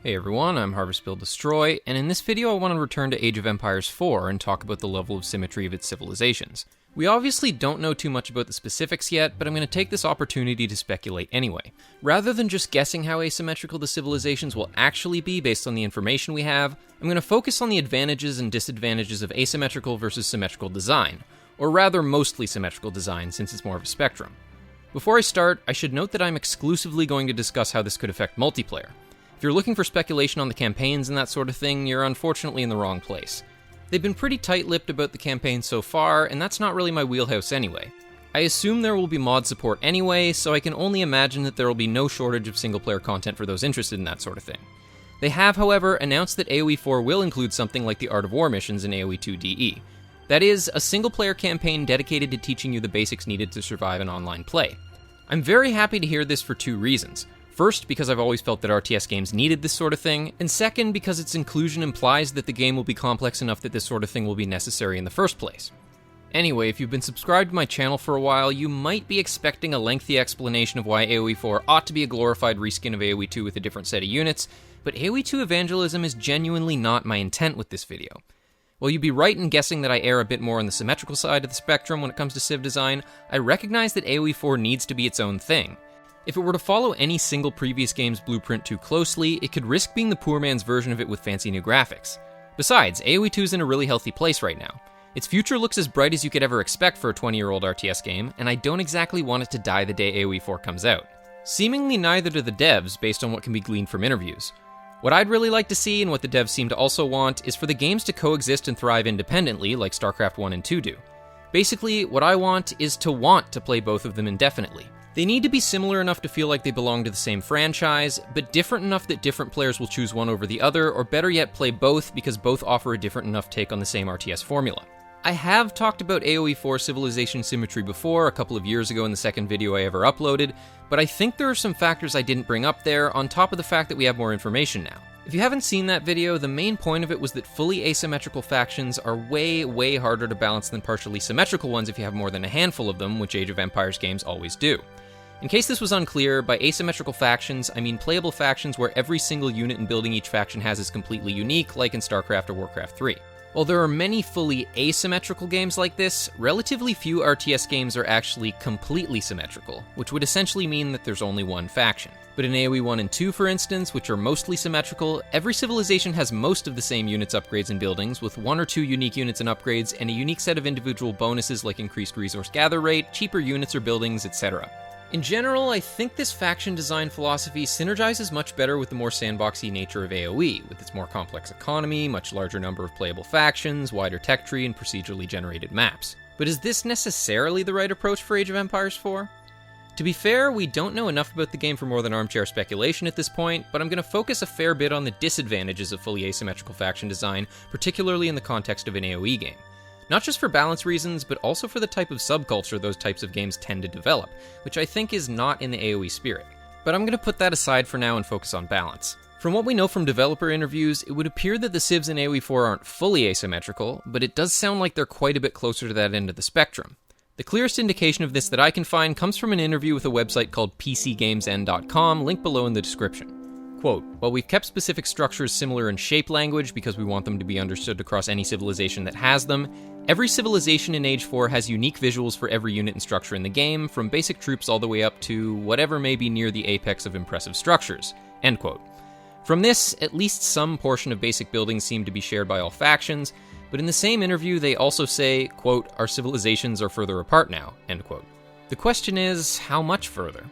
Hey everyone, I'm Harvest Build Destroy, and in this video I want to return to Age of Empires 4 and talk about the level of symmetry of its civilizations. We obviously don't know too much about the specifics yet, but I'm going to take this opportunity to speculate anyway. Rather than just guessing how asymmetrical the civilizations will actually be based on the information we have, I'm going to focus on the advantages and disadvantages of asymmetrical versus symmetrical design, or rather mostly symmetrical design since it's more of a spectrum. Before I start, I should note that I'm exclusively going to discuss how this could affect multiplayer. If you're looking for speculation on the campaigns and that sort of thing, you're unfortunately in the wrong place. They've been pretty tight-lipped about the campaign so far, and that's not really my wheelhouse anyway. I assume there will be mod support anyway, so I can only imagine that there will be no shortage of single-player content for those interested in that sort of thing. They have, however, announced that AoE4 will include something like the Art of War missions in AoE2DE. That is, a single-player campaign dedicated to teaching you the basics needed to survive in online play. I'm very happy to hear this for two reasons. First, because I've always felt that RTS games needed this sort of thing, and second, because its inclusion implies that the game will be complex enough that this sort of thing will be necessary in the first place. Anyway, if you've been subscribed to my channel for a while, you might be expecting a lengthy explanation of why AoE4 ought to be a glorified reskin of AoE2 with a different set of units, but AoE2 evangelism is genuinely not my intent with this video. While you'd be right in guessing that I err a bit more on the symmetrical side of the spectrum when it comes to civ design, I recognize that AoE4 needs to be its own thing. If it were to follow any single previous game's blueprint too closely, it could risk being the poor man's version of it with fancy new graphics. Besides, AoE2 is in a really healthy place right now. Its future looks as bright as you could ever expect for a 20-year-old RTS game, and I don't exactly want it to die the day AoE4 comes out. Seemingly neither do the devs, based on what can be gleaned from interviews. What I'd really like to see, and what the devs seem to also want, is for the games to coexist and thrive independently, like StarCraft 1 and 2 do. Basically, what I want is to want to play both of them indefinitely. They need to be similar enough to feel like they belong to the same franchise, but different enough that different players will choose one over the other, or better yet play both because both offer a different enough take on the same RTS formula. I have talked about AoE4 civilization symmetry before, a couple of years ago in the second video I ever uploaded, but I think there are some factors I didn't bring up there, on top of the fact that we have more information now. If you haven't seen that video, the main point of it was that fully asymmetrical factions are way harder to balance than partially symmetrical ones if you have more than a handful of them, which Age of Empires games always do. In case this was unclear, by asymmetrical factions, I mean playable factions where every single unit and building each faction has is completely unique, like in StarCraft or Warcraft 3. While there are many fully asymmetrical games like this, relatively few RTS games are actually completely symmetrical, which would essentially mean that there's only one faction. But in AoE 1 and 2, for instance, which are mostly symmetrical, every civilization has most of the same units, upgrades, and buildings, with one or two unique units and upgrades, and a unique set of individual bonuses like increased resource gather rate, cheaper units or buildings, etc. In general, I think this faction design philosophy synergizes much better with the more sandboxy nature of AoE, with its more complex economy, much larger number of playable factions, wider tech tree, and procedurally generated maps. But is this necessarily the right approach for Age of Empires 4? To be fair, we don't know enough about the game for more than armchair speculation at this point, but I'm going to focus a fair bit on the disadvantages of fully asymmetrical faction design, particularly in the context of an AoE game. Not just for balance reasons, but also for the type of subculture those types of games tend to develop, which I think is not in the AoE spirit. But I'm going to put that aside for now and focus on balance. From what we know from developer interviews, it would appear that the civs in AoE4 aren't fully asymmetrical, but it does sound like they're quite a bit closer to that end of the spectrum. The clearest indication of this that I can find comes from an interview with a website called PCGamesN.com, link below in the description. Quote, "While we've kept specific structures similar in shape language because we want them to be understood across any civilization that has them, every civilization in Age 4 has unique visuals for every unit and structure in the game, from basic troops all the way up to whatever may be near the apex of impressive structures." End quote. From this, at least some portion of basic buildings seem to be shared by all factions, but in the same interview they also say, quote, "Our civilizations are further apart now," end quote. The question is, how much further?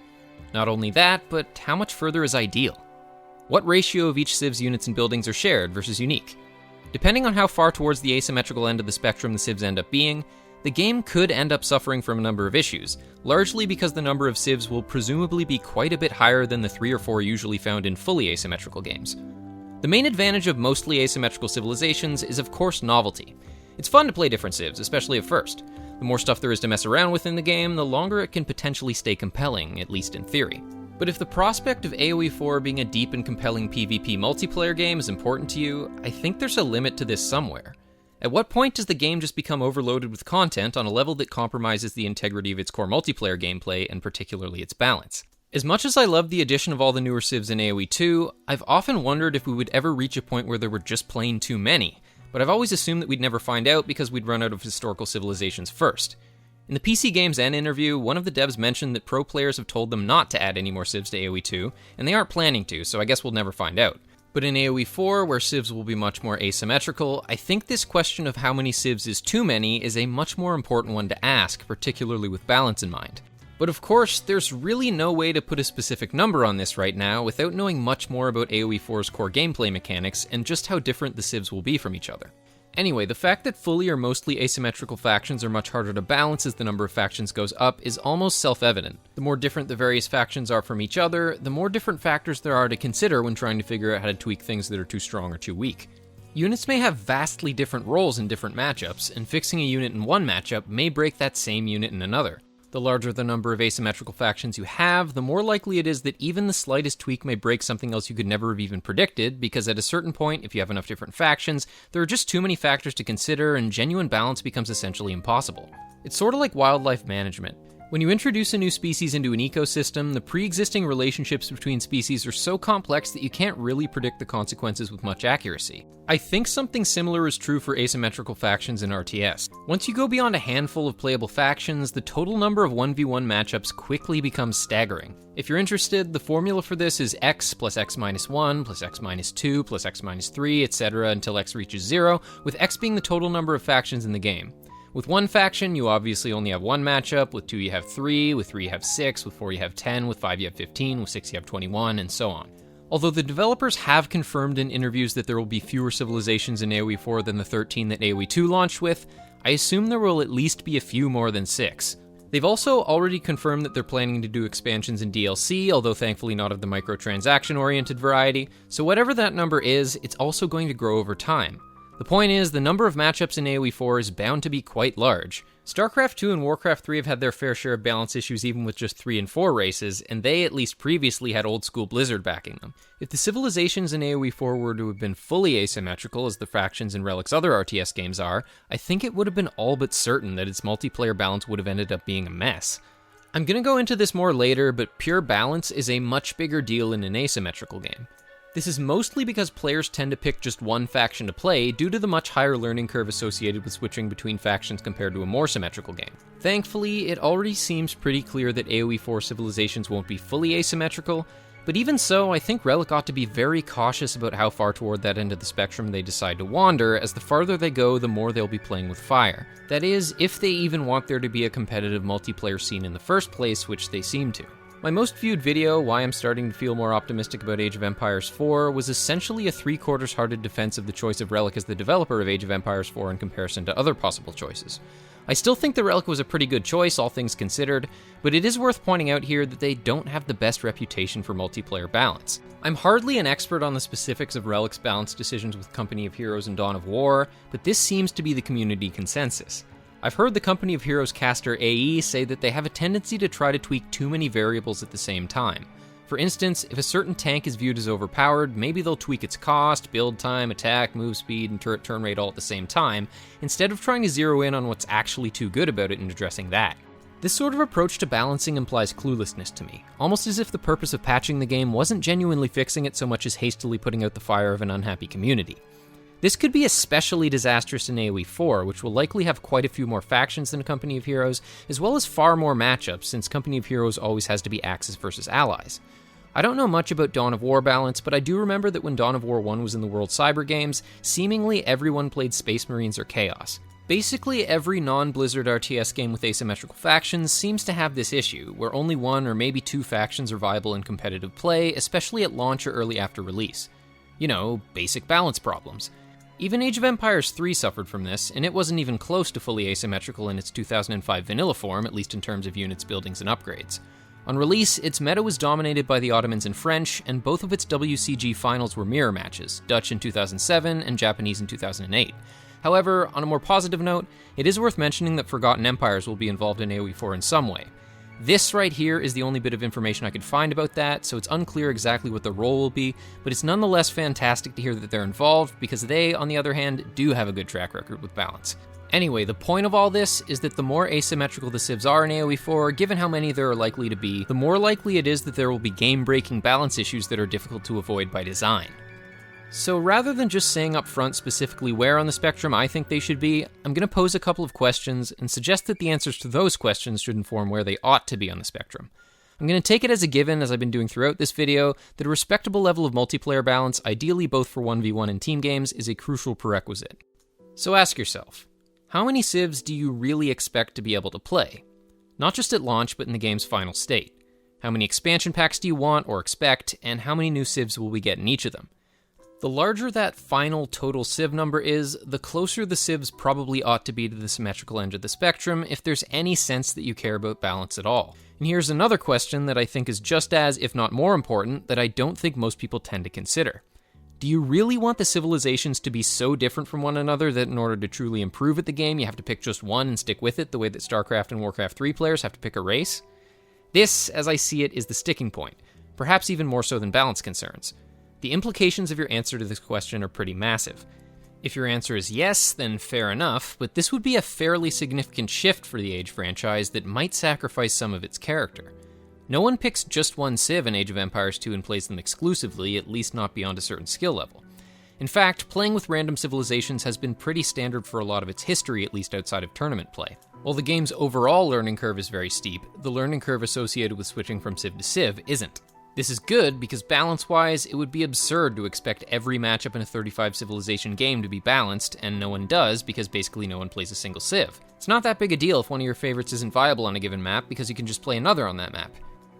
Not only that, but how much further is ideal? What ratio of each civ's units and buildings are shared versus unique? Depending on how far towards the asymmetrical end of the spectrum the civs end up being, the game could end up suffering from a number of issues, largely because the number of civs will presumably be quite a bit higher than the 3 or 4 usually found in fully asymmetrical games. The main advantage of mostly asymmetrical civilizations is of course novelty. It's fun to play different civs, especially at first. The more stuff there is to mess around with in the game, the longer it can potentially stay compelling, at least in theory. But if the prospect of AoE4 being a deep and compelling PvP multiplayer game is important to you, I think there's a limit to this somewhere. At what point does the game just become overloaded with content on a level that compromises the integrity of its core multiplayer gameplay and particularly its balance? As much as I love the addition of all the newer civs in AoE 2, I've often wondered if we would ever reach a point where there were just plain too many, but I've always assumed that we'd never find out because we'd run out of historical civilizations first. In the PC Games N interview, one of the devs mentioned that pro players have told them not to add any more civs to AoE 2, and they aren't planning to, so I guess we'll never find out. But in AoE 4, where civs will be much more asymmetrical, I think this question of how many civs is too many is a much more important one to ask, particularly with balance in mind. But of course, there's really no way to put a specific number on this right now without knowing much more about AoE4's core gameplay mechanics and just how different the civs will be from each other. Anyway, the fact that fully or mostly asymmetrical factions are much harder to balance as the number of factions goes up is almost self-evident. The more different the various factions are from each other, the more different factors there are to consider when trying to figure out how to tweak things that are too strong or too weak. Units may have vastly different roles in different matchups, and fixing a unit in one matchup may break that same unit in another. The larger the number of asymmetrical factions you have, the more likely it is that even the slightest tweak may break something else you could never have even predicted, because at a certain point, if you have enough different factions, there are just too many factors to consider and genuine balance becomes essentially impossible. It's sort of like wildlife management. When you introduce a new species into an ecosystem, the pre-existing relationships between species are so complex that you can't really predict the consequences with much accuracy. I think something similar is true for asymmetrical factions in RTS. Once you go beyond a handful of playable factions, the total number of 1v1 matchups quickly becomes staggering. If you're interested, the formula for this is x plus x minus 1 plus x minus 2 plus x minus 3, etc. until x reaches 0, with x being the total number of factions in the game. With one faction, you obviously only have one matchup, with 2 you have 3, with 3 you have 6, with 4 you have 10, with 5 you have 15, with 6 you have 21, and so on. Although the developers have confirmed in interviews that there will be fewer civilizations in AoE 4 than the 13 that AoE 2 launched with, I assume there will at least be a few more than 6. They've also already confirmed that they're planning to do expansions in DLC, although thankfully not of the microtransaction-oriented variety, so whatever that number is, it's also going to grow over time. The point is, the number of matchups in AoE 4 is bound to be quite large. StarCraft 2 and Warcraft 3 have had their fair share of balance issues even with just 3 and 4 races, and they at least previously had old-school Blizzard backing them. If the civilizations in AoE 4 were to have been fully asymmetrical, as the factions in Relic's other RTS games are, I think it would have been all but certain that its multiplayer balance would have ended up being a mess. I'm gonna go into this more later, but pure balance is a much bigger deal in an asymmetrical game. This is mostly because players tend to pick just one faction to play due to the much higher learning curve associated with switching between factions compared to a more symmetrical game. Thankfully, it already seems pretty clear that AoE 4 civilizations won't be fully asymmetrical, but even so, I think Relic ought to be very cautious about how far toward that end of the spectrum they decide to wander, as the farther they go, the more they'll be playing with fire. That is, if they even want there to be a competitive multiplayer scene in the first place, which they seem to. My most viewed video, Why I'm Starting to Feel More Optimistic About Age of Empires 4, was essentially a 3/4 hearted defense of the choice of Relic as the developer of Age of Empires 4 in comparison to other possible choices. I still think the Relic was a pretty good choice, all things considered, but it is worth pointing out here that they don't have the best reputation for multiplayer balance. I'm hardly an expert on the specifics of Relic's balance decisions with Company of Heroes and Dawn of War, but this seems to be the community consensus. I've heard the Company of Heroes caster AE say that they have a tendency to try to tweak too many variables at the same time. For instance, if a certain tank is viewed as overpowered, maybe they'll tweak its cost, build time, attack, move speed, and turret turn rate all at the same time, instead of trying to zero in on what's actually too good about it and addressing that. This sort of approach to balancing implies cluelessness to me, almost as if the purpose of patching the game wasn't genuinely fixing it so much as hastily putting out the fire of an unhappy community. This could be especially disastrous in AoE 4, which will likely have quite a few more factions than Company of Heroes, as well as far more matchups, since Company of Heroes always has to be Axis versus Allies. I don't know much about Dawn of War balance, but I do remember that when Dawn of War 1 was in the World Cyber Games, seemingly everyone played Space Marines or Chaos. Basically, every non-Blizzard RTS game with asymmetrical factions seems to have this issue, where only one or maybe two factions are viable in competitive play, especially at launch or early after release. You know, basic balance problems. Even Age of Empires 3 suffered from this, and it wasn't even close to fully asymmetrical in its 2005 vanilla form, at least in terms of units, buildings, and upgrades. On release, its meta was dominated by the Ottomans and French, and both of its WCG finals were mirror matches, Dutch in 2007 and Japanese in 2008. However, on a more positive note, it is worth mentioning that Forgotten Empires will be involved in AoE 4 in some way. This right here is the only bit of information I could find about that, so it's unclear exactly what the role will be, but it's nonetheless fantastic to hear that they're involved, because they, on the other hand, do have a good track record with balance. Anyway, the point of all this is that the more asymmetrical the civs are in AoE4, given how many there are likely to be, the more likely it is that there will be game-breaking balance issues that are difficult to avoid by design. So rather than just saying up front specifically where on the spectrum I think they should be, I'm going to pose a couple of questions and suggest that the answers to those questions should inform where they ought to be on the spectrum. I'm going to take it as a given, as I've been doing throughout this video, that a respectable level of multiplayer balance, ideally both for 1v1 and team games, is a crucial prerequisite. So ask yourself, how many civs do you really expect to be able to play? Not just at launch, but in the game's final state. How many expansion packs do you want or expect, and how many new civs will we get in each of them? The larger that final total civ number is, the closer the civs probably ought to be to the symmetrical end of the spectrum if there's any sense that you care about balance at all. And here's another question that I think is just as, if not more important, that I don't think most people tend to consider. Do you really want the civilizations to be so different from one another that in order to truly improve at the game, you have to pick just one and stick with it the way that StarCraft and Warcraft 3 players have to pick a race? This, as I see it, is the sticking point, perhaps even more so than balance concerns. The implications of your answer to this question are pretty massive. If your answer is yes, then fair enough, but this would be a fairly significant shift for the Age franchise that might sacrifice some of its character. No one picks just one civ in Age of Empires 2 and plays them exclusively, at least not beyond a certain skill level. In fact, playing with random civilizations has been pretty standard for a lot of its history, at least outside of tournament play. While the game's overall learning curve is very steep, the learning curve associated with switching from civ to civ isn't. This is good because balance-wise, it would be absurd to expect every matchup in a 35 civilization game to be balanced, and no one does because basically no one plays a single civ. It's not that big a deal if one of your favorites isn't viable on a given map because you can just play another on that map.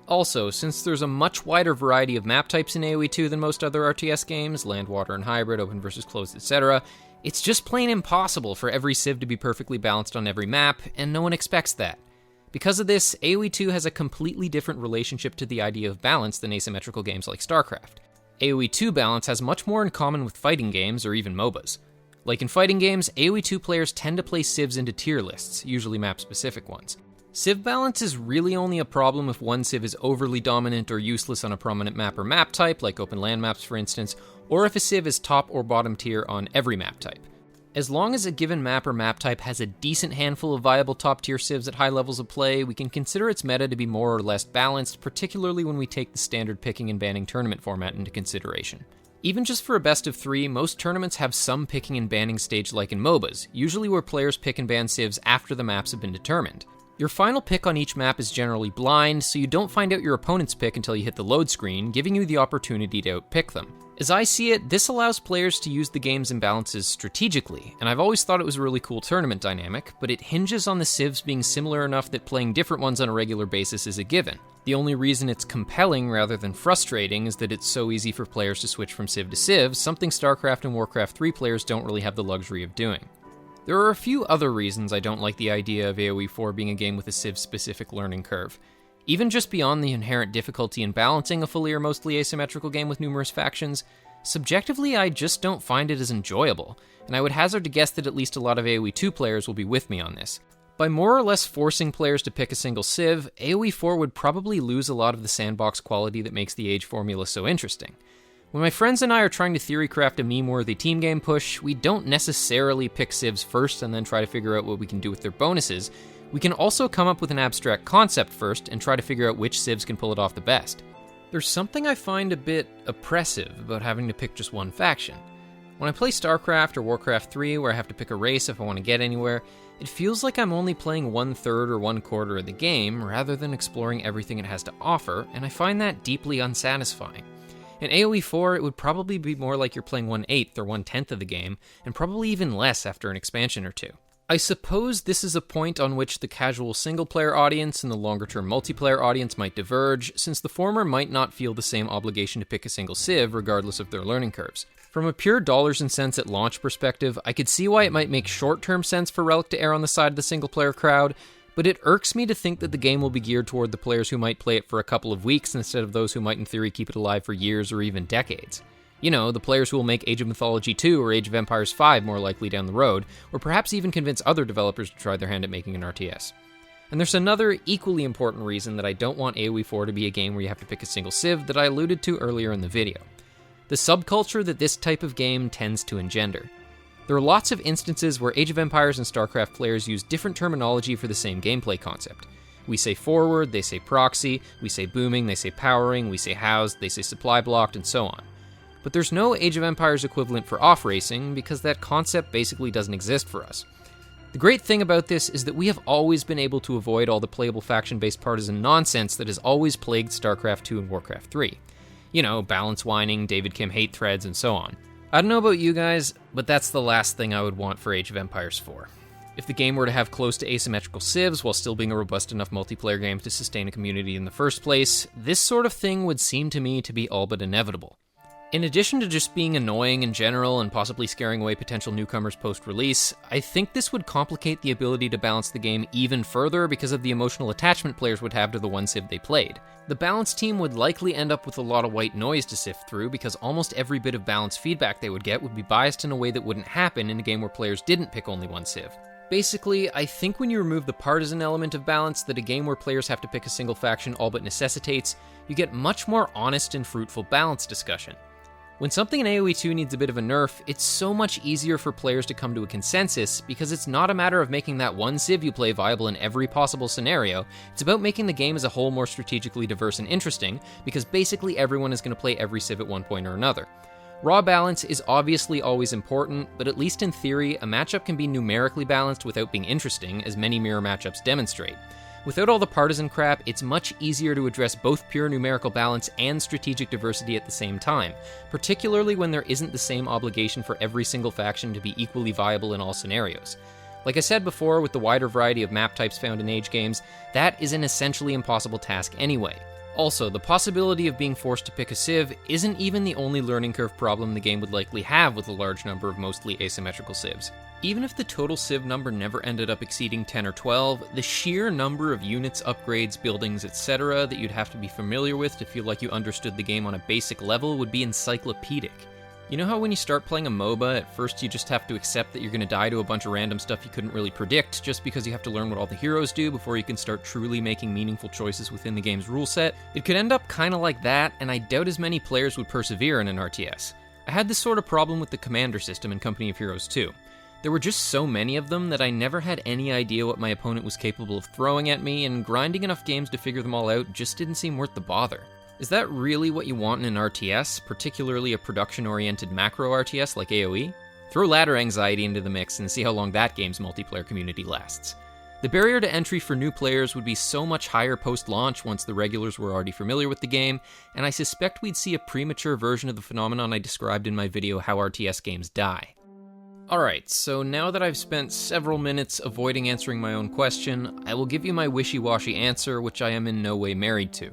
Also, since there's a much wider variety of map types in AoE 2 than most other RTS games, land, water, and hybrid, open versus closed, etc., it's just plain impossible for every civ to be perfectly balanced on every map, and no one expects that. Because of this, AoE 2 has a completely different relationship to the idea of balance than asymmetrical games like StarCraft. AoE 2 balance has much more in common with fighting games or even MOBAs. Like in fighting games, AoE 2 players tend to place civs into tier lists, usually map-specific ones. Civ balance is really only a problem if one civ is overly dominant or useless on a prominent map or map type, like open land maps for instance, or if a civ is top or bottom tier on every map type. As long as a given map or map type has a decent handful of viable top-tier civs at high levels of play, we can consider its meta to be more or less balanced, particularly when we take the standard picking and banning tournament format into consideration. Even just for a best of 3, most tournaments have some picking and banning stage like in MOBAs, usually where players pick and ban civs after the maps have been determined. Your final pick on each map is generally blind, so you don't find out your opponent's pick until you hit the load screen, giving you the opportunity to outpick them. As I see it, this allows players to use the game's imbalances strategically, and I've always thought it was a really cool tournament dynamic, but it hinges on the civs being similar enough that playing different ones on a regular basis is a given. The only reason it's compelling rather than frustrating is that it's so easy for players to switch from civ to civ, something StarCraft and Warcraft 3 players don't really have the luxury of doing. There are a few other reasons I don't like the idea of AoE4 being a game with a civ-specific learning curve. Even just beyond the inherent difficulty in balancing a fully or mostly asymmetrical game with numerous factions, subjectively I just don't find it as enjoyable, and I would hazard to guess that at least a lot of AoE2 players will be with me on this. By more or less forcing players to pick a single civ, AoE4 would probably lose a lot of the sandbox quality that makes the Age formula so interesting. When my friends and I are trying to theory craft a meme-worthy team game push, we don't necessarily pick civs first and then try to figure out what we can do with their bonuses. We can also come up with an abstract concept first and try to figure out which civs can pull it off the best. There's something I find a bit oppressive about having to pick just one faction. When I play StarCraft or Warcraft 3, where I have to pick a race if I want to get anywhere, it feels like I'm only playing 1/3 or 1/4 of the game, rather than exploring everything it has to offer, and I find that deeply unsatisfying. In AoE4, it would probably be more like you're playing 1/8 or 1/10 of the game, and probably even less after an expansion or two. I suppose this is a point on which the casual single-player audience and the longer-term multiplayer audience might diverge, since the former might not feel the same obligation to pick a single civ regardless of their learning curves. From a pure dollars and cents at launch perspective, I could see why it might make short-term sense for Relic to err on the side of the single-player crowd, but it irks me to think that the game will be geared toward the players who might play it for a couple of weeks instead of those who might in theory keep it alive for years or even decades. You know, the players who will make Age of Mythology 2 or Age of Empires 5 more likely down the road, or perhaps even convince other developers to try their hand at making an RTS. And there's another equally important reason that I don't want AoE4 to be a game where you have to pick a single civ that I alluded to earlier in the video. The subculture that this type of game tends to engender. There are lots of instances where Age of Empires and StarCraft players use different terminology for the same gameplay concept. We say forward, they say proxy, we say booming, they say powering, we say housed, they say supply blocked, and so on. But there's no Age of Empires equivalent for off-racing, because that concept basically doesn't exist for us. The great thing about this is that we have always been able to avoid all the playable faction-based partisan nonsense that has always plagued StarCraft 2 and Warcraft 3. You know, balance whining, David Kim hate threads, and so on. I don't know about you guys, but that's the last thing I would want for Age of Empires 4. If the game were to have close to asymmetrical civs while still being a robust enough multiplayer game to sustain a community in the first place, this sort of thing would seem to me to be all but inevitable. In addition to just being annoying in general and possibly scaring away potential newcomers post-release, I think this would complicate the ability to balance the game even further because of the emotional attachment players would have to the one civ they played. The balance team would likely end up with a lot of white noise to sift through because almost every bit of balance feedback they would get would be biased in a way that wouldn't happen in a game where players didn't pick only one civ. Basically, I think when you remove the partisan element of balance that a game where players have to pick a single faction all but necessitates, you get much more honest and fruitful balance discussion. When something in AoE2 needs a bit of a nerf, it's so much easier for players to come to a consensus because it's not a matter of making that one civ you play viable in every possible scenario, it's about making the game as a whole more strategically diverse and interesting, because basically everyone is going to play every civ at one point or another. Raw balance is obviously always important, but at least in theory, a matchup can be numerically balanced without being interesting, as many mirror matchups demonstrate. Without all the partisan crap, it's much easier to address both pure numerical balance and strategic diversity at the same time, particularly when there isn't the same obligation for every single faction to be equally viable in all scenarios. Like I said before, with the wider variety of map types found in Age games, that is an essentially impossible task anyway. Also, the possibility of being forced to pick a civ isn't even the only learning curve problem the game would likely have with a large number of mostly asymmetrical civs. Even if the total civ number never ended up exceeding 10 or 12, the sheer number of units, upgrades, buildings, etc. that you'd have to be familiar with to feel like you understood the game on a basic level would be encyclopedic. You know how when you start playing a MOBA, at first you just have to accept that you're going to die to a bunch of random stuff you couldn't really predict, just because you have to learn what all the heroes do before you can start truly making meaningful choices within the game's rule set? It could end up kinda like that, and I doubt as many players would persevere in an RTS. I had this sort of problem with the Commander system in Company of Heroes 2. There were just so many of them that I never had any idea what my opponent was capable of throwing at me, and grinding enough games to figure them all out just didn't seem worth the bother. Is that really what you want in an RTS, particularly a production-oriented macro RTS like AoE? Throw ladder anxiety into the mix and see how long that game's multiplayer community lasts. The barrier to entry for new players would be so much higher post-launch once the regulars were already familiar with the game, and I suspect we'd see a premature version of the phenomenon I described in my video How RTS Games Die. Alright, so now that I've spent several minutes avoiding answering my own question, I will give you my wishy-washy answer, which I am in no way married to.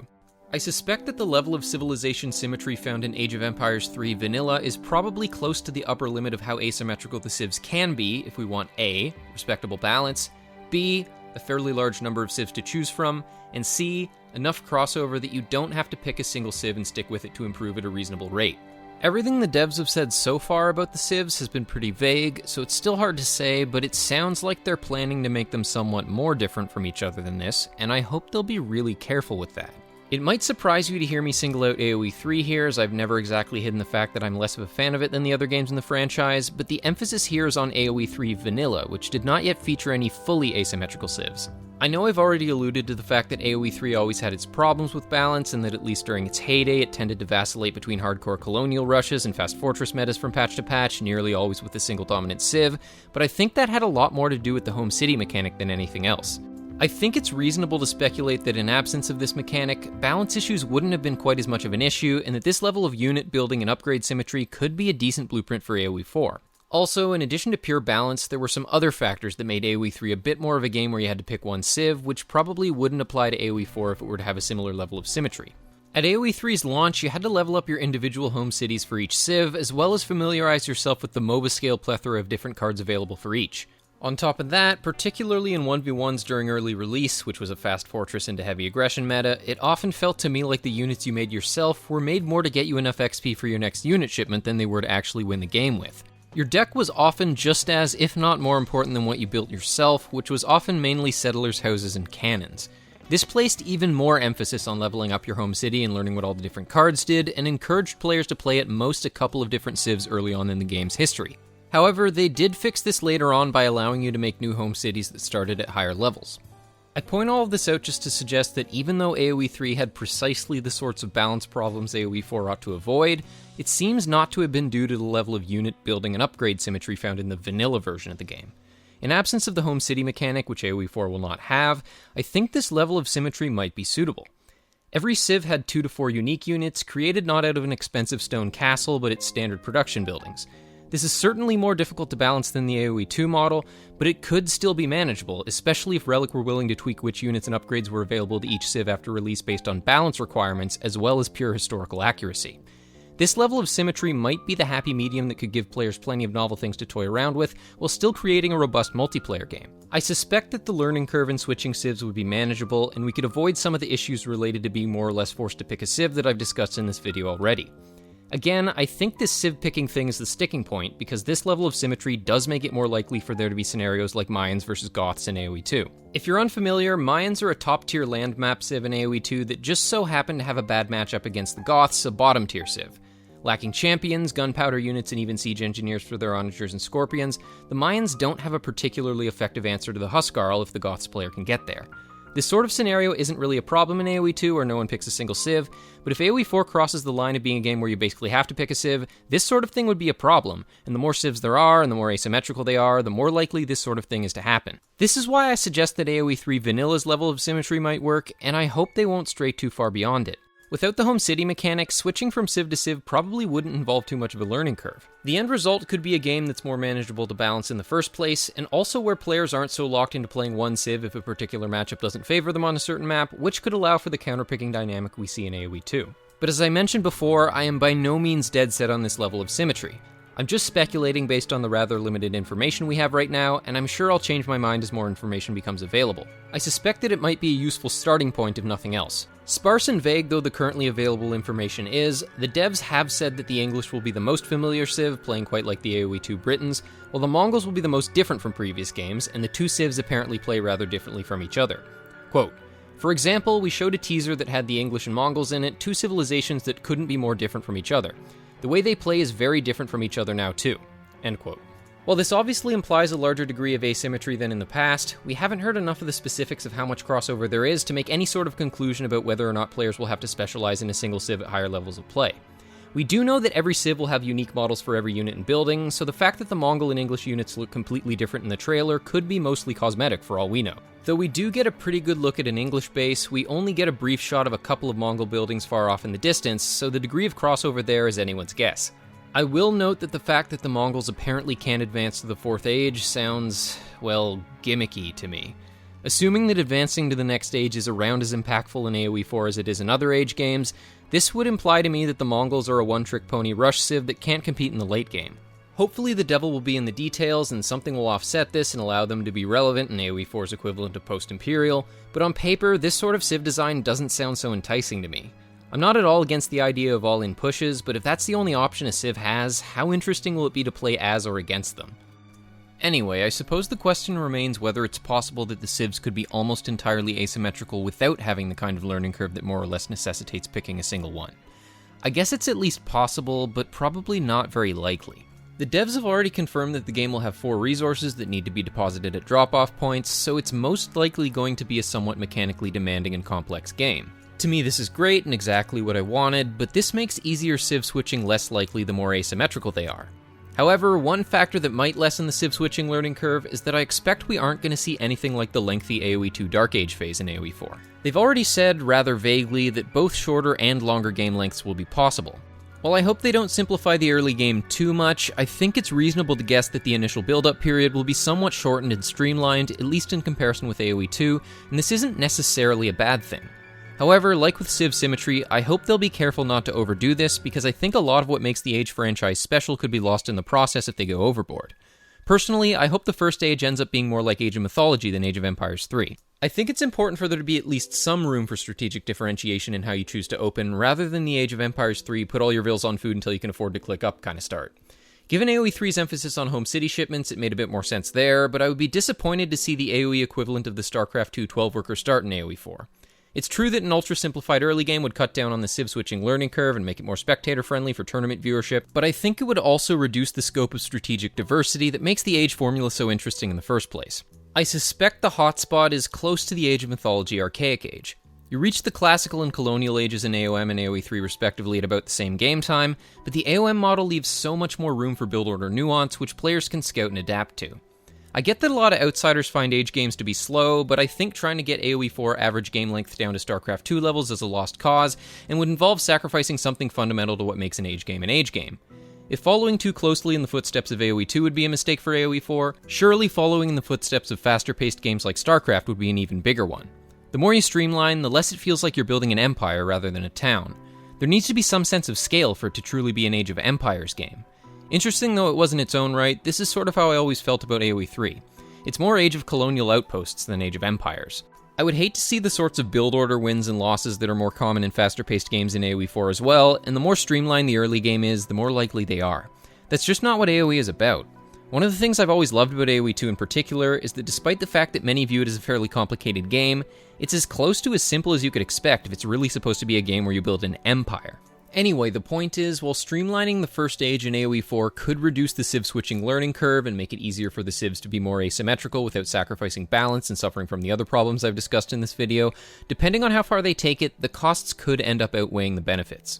I suspect that the level of civilization symmetry found in Age of Empires 3 Vanilla is probably close to the upper limit of how asymmetrical the civs can be if we want A, respectable balance, B, a fairly large number of civs to choose from, and C, enough crossover that you don't have to pick a single civ and stick with it to improve at a reasonable rate. Everything the devs have said so far about the civs has been pretty vague, so it's still hard to say, but it sounds like they're planning to make them somewhat more different from each other than this, and I hope they'll be really careful with that. It might surprise you to hear me single out AoE3 here, as I've never exactly hidden the fact that I'm less of a fan of it than the other games in the franchise, but the emphasis here is on AoE3 Vanilla, which did not yet feature any fully asymmetrical civs. I know I've already alluded to the fact that AoE3 always had its problems with balance, and that at least during its heyday it tended to vacillate between hardcore colonial rushes and fast fortress metas from patch to patch, nearly always with a single dominant civ, but I think that had a lot more to do with the home city mechanic than anything else. I think it's reasonable to speculate that in absence of this mechanic, balance issues wouldn't have been quite as much of an issue, and that this level of unit building and upgrade symmetry could be a decent blueprint for AoE4. Also, in addition to pure balance, there were some other factors that made AoE3 a bit more of a game where you had to pick one civ, which probably wouldn't apply to AoE4 if it were to have a similar level of symmetry. At AoE3's launch, you had to level up your individual home cities for each civ, as well as familiarize yourself with the MOBA-scale plethora of different cards available for each. On top of that, particularly in 1v1s during early release, which was a fast fortress into heavy aggression meta, it often felt to me like the units you made yourself were made more to get you enough XP for your next unit shipment than they were to actually win the game with. Your deck was often just as, if not more important than what you built yourself, which was often mainly settlers, houses, and cannons. This placed even more emphasis on leveling up your home city and learning what all the different cards did, and encouraged players to play at most a couple of different civs early on in the game's history. However, they did fix this later on by allowing you to make new home cities that started at higher levels. I point all of this out just to suggest that even though AoE3 had precisely the sorts of balance problems AoE4 ought to avoid, it seems not to have been due to the level of unit building and upgrade symmetry found in the vanilla version of the game. In absence of the home city mechanic, which AoE4 will not have, I think this level of symmetry might be suitable. Every Civ had 2 to 4 unique units, created not out of an expensive stone castle, but its standard production buildings. This is certainly more difficult to balance than the AoE2 model, but it could still be manageable, especially if Relic were willing to tweak which units and upgrades were available to each Civ after release based on balance requirements as well as pure historical accuracy. This level of symmetry might be the happy medium that could give players plenty of novel things to toy around with, while still creating a robust multiplayer game. I suspect that the learning curve in switching Civs would be manageable, and we could avoid some of the issues related to being more or less forced to pick a Civ that I've discussed in this video already. Again, I think this Civ picking thing is the sticking point, because this level of symmetry does make it more likely for there to be scenarios like Mayans versus Goths in AoE2. If you're unfamiliar, Mayans are a top-tier land map Civ in AoE2 that just so happened to have a bad matchup against the Goths, a bottom-tier Civ. Lacking champions, gunpowder units, and even siege engineers for their onagers and scorpions, the Mayans don't have a particularly effective answer to the Huskarl if the Goths player can get there. This sort of scenario isn't really a problem in AoE2 where no one picks a single Civ, but if AoE4 crosses the line of being a game where you basically have to pick a Civ, this sort of thing would be a problem, and the more Civs there are, and the more asymmetrical they are, the more likely this sort of thing is to happen. This is why I suggest that AoE3 Vanilla's level of symmetry might work, and I hope they won't stray too far beyond it. Without the home city mechanic, switching from Civ to Civ probably wouldn't involve too much of a learning curve. The end result could be a game that's more manageable to balance in the first place, and also where players aren't so locked into playing one Civ if a particular matchup doesn't favor them on a certain map, which could allow for the counterpicking dynamic we see in AoE2. But as I mentioned before, I am by no means dead set on this level of symmetry. I'm just speculating based on the rather limited information we have right now, and I'm sure I'll change my mind as more information becomes available. I suspect that it might be a useful starting point if nothing else. Sparse and vague though the currently available information is, the devs have said that the English will be the most familiar Civ, playing quite like the AoE2 Britons, while the Mongols will be the most different from previous games, and the two Civs apparently play rather differently from each other. Quote, "For example, we showed a teaser that had the English and Mongols in it, two civilizations that couldn't be more different from each other. The way they play is very different from each other now too." End quote. While this obviously implies a larger degree of asymmetry than in the past, we haven't heard enough of the specifics of how much crossover there is to make any sort of conclusion about whether or not players will have to specialize in a single Civ at higher levels of play. We do know that every Civ will have unique models for every unit and building, so the fact that the Mongol and English units look completely different in the trailer could be mostly cosmetic for all we know. Though we do get a pretty good look at an English base, we only get a brief shot of a couple of Mongol buildings far off in the distance, so the degree of crossover there is anyone's guess. I will note that the fact that the Mongols apparently can't advance to the 4th age sounds, well, gimmicky to me. Assuming that advancing to the next age is around as impactful in AoE4 as it is in other age games, this would imply to me that the Mongols are a one-trick pony rush Civ that can't compete in the late game. Hopefully the devil will be in the details and something will offset this and allow them to be relevant in AoE4's equivalent of post-Imperial, but on paper, this sort of Civ design doesn't sound so enticing to me. I'm not at all against the idea of all-in pushes, but if that's the only option a Civ has, how interesting will it be to play as or against them? Anyway, I suppose the question remains whether it's possible that the Civs could be almost entirely asymmetrical without having the kind of learning curve that more or less necessitates picking a single one. I guess it's at least possible, but probably not very likely. The devs have already confirmed that the game will have 4 resources that need to be deposited at drop-off points, so it's most likely going to be a somewhat mechanically demanding and complex game. To me, this is great and exactly what I wanted, but this makes easier Civ switching less likely the more asymmetrical they are. However, one factor that might lessen the Civ switching learning curve is that I expect we aren't going to see anything like the lengthy AoE2 Dark Age phase in AoE4. They've already said, rather vaguely, that both shorter and longer game lengths will be possible. While I hope they don't simplify the early game too much, I think it's reasonable to guess that the initial build-up period will be somewhat shortened and streamlined, at least in comparison with AoE2, and this isn't necessarily a bad thing. However, like with Civ symmetry, I hope they'll be careful not to overdo this, because I think a lot of what makes the Age franchise special could be lost in the process if they go overboard. Personally, I hope the first Age ends up being more like Age of Mythology than Age of Empires 3. I think it's important for there to be at least some room for strategic differentiation in how you choose to open, rather than the Age of Empires 3 put all your vills on food until you can afford to click up kind of start. Given AoE3's emphasis on home city shipments, it made a bit more sense there, but I would be disappointed to see the AoE equivalent of the StarCraft 2 12-worker start in AoE4. It's true that an ultra-simplified early game would cut down on the Civ switching learning curve and make it more spectator-friendly for tournament viewership, but I think it would also reduce the scope of strategic diversity that makes the Age formula so interesting in the first place. I suspect the hotspot is close to the Age of Mythology Archaic Age. You reach the classical and colonial ages in AOM and AoE3 respectively at about the same game time, but the AOM model leaves so much more room for build order nuance, which players can scout and adapt to. I get that a lot of outsiders find Age games to be slow, but I think trying to get AoE4 average game length down to StarCraft 2 levels is a lost cause, and would involve sacrificing something fundamental to what makes an Age game an Age game. If following too closely in the footsteps of AoE2 would be a mistake for AoE4, surely following in the footsteps of faster-paced games like StarCraft would be an even bigger one. The more you streamline, the less it feels like you're building an empire rather than a town. There needs to be some sense of scale for it to truly be an Age of Empires game. Interesting though it was in its own right, this is sort of how I always felt about AoE3. It's more Age of Colonial Outposts than Age of Empires. I would hate to see the sorts of build order wins and losses that are more common in faster-paced games in AoE4 as well, and the more streamlined the early game is, the more likely they are. That's just not what AoE is about. One of the things I've always loved about AoE2 in particular is that despite the fact that many view it as a fairly complicated game, it's as close to as simple as you could expect if it's really supposed to be a game where you build an empire. Anyway, the point is, while streamlining the first Age in AoE4 could reduce the Civ switching learning curve and make it easier for the Civs to be more asymmetrical without sacrificing balance and suffering from the other problems I've discussed in this video, depending on how far they take it, the costs could end up outweighing the benefits.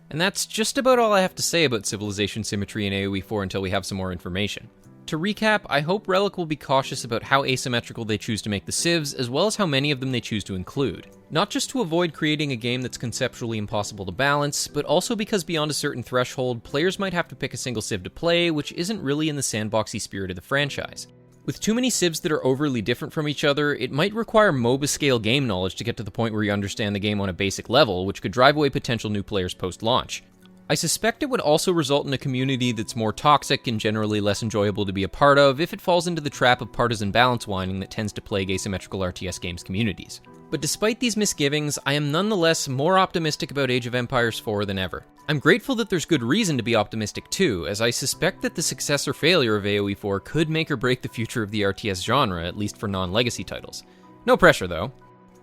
And that's just about all I have to say about civilization symmetry in AoE4 until we have some more information. To recap, I hope Relic will be cautious about how asymmetrical they choose to make the Civs, as well as how many of them they choose to include. Not just to avoid creating a game that's conceptually impossible to balance, but also because beyond a certain threshold, players might have to pick a single Civ to play, which isn't really in the sandboxy spirit of the franchise. With too many Civs that are overly different from each other, it might require MOBA-scale game knowledge to get to the point where you understand the game on a basic level, which could drive away potential new players post-launch. I suspect it would also result in a community that's more toxic and generally less enjoyable to be a part of if it falls into the trap of partisan balance whining that tends to plague asymmetrical RTS games communities. But despite these misgivings, I am nonetheless more optimistic about Age of Empires 4 than ever. I'm grateful that there's good reason to be optimistic too, as I suspect that the success or failure of AoE4 could make or break the future of the RTS genre, at least for non-legacy titles. No pressure though.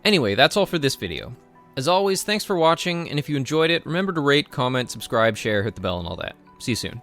Anyway, that's all for this video. As always, thanks for watching, and if you enjoyed it, remember to rate, comment, subscribe, share, hit the bell, and all that. See you soon.